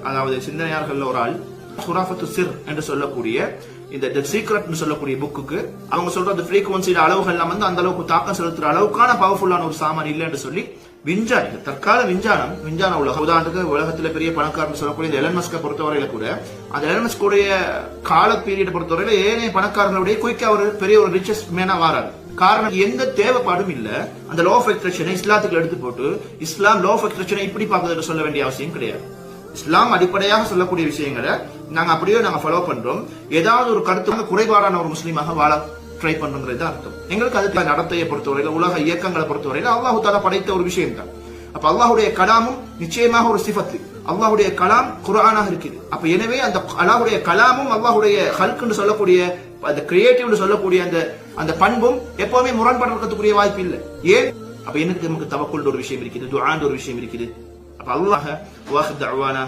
அதாவது சிந்தனையாளர்கள் ஒரு ஆள் சுராஃபத்து சிர் என்று சொல்லக்கூடிய இந்த சீக்ரெட் சொல்லக்கூடிய புக்குக்கு அவங்க சொல்ற அந்த ஃப்ரீக்வன்சியோட அளவுகள் வந்து அந்த அளவுக்கு தாக்கம் செலுத்துற அளவுக்கான பவர்ஃபுல்லான ஒரு சாமான் இல்லை என்று சொல்லி விஞ்ஞானிகள் தற்கால விஞ்ஞான உலகம் உதாரணத்துக்கு உலகத்துல பெரிய பணக்காரன் சொல்லக்கூடிய இந்த எலன் மஸ்கை பொறுத்தவரையில கூட அந்த எலன் மஸ்குடைய கால பீரியட் பொறுத்தவரையில ஏனைய பணக்காரர்களுடைய குயிக்கா ஒரு பெரிய ஒரு ரிச்சஸ்ட் மேனா வாராரு. காரணம் எந்த தேவைப்பாடும் இல்ல. அந்த லோ ஆஃப் அட்ராக்ஷனை இஸ்லாத்துக்கு எடுத்து போட்டு இஸ்லாம் லோ ஆஃப் அட்ராக்ஷனை இப்படி பார்க்கறது சொல்ல வேண்டிய அவசியம் கிடையாது. இஸ்லாம் அடிப்படையாக சொல்லக்கூடிய விஷயங்களை நாங்க அப்படியே ஃபாலோ பண்றோம். ஏதாவது ஒரு கருத்து குறைபாடான ஒரு முஸ்லீமாக வாழ ட்ரை பண்றது அர்த்தம். எங்களுக்கு அது நடத்தையை பொறுத்தவரையில உலக இயக்கங்களை பொறுத்தவரையில அல்லாஹு தஆலா படைத்த ஒரு விஷயம் தான். அப்ப அல்லாஹுடைய கலாமும் நிச்சயமாக ஒரு சிஃபத்து. அல்லாஹுடைய கலாம் குர்ஆனாக இருக்குது. அப்ப எனவே அந்த அல்லாஹுடைய கலாமும் அல்லாஹுடைய ஹல்க்னு சொல்லக்கூடிய அந்த கிரியேட்டிவ்னு சொல்லக்கூடிய அந்த பண்பும் எப்பவுமே முரண்படுறதுக்குரிய வாய்ப்பு இல்லை. ஏன்? அப்ப எனக்கு நமக்கு தவக்குல் ஒரு விஷயம் இருக்குது, துஆன்ற ஒரு விஷயம் இருக்குது. அப்ப அல்லாஹ் வாஹ் தஅவானா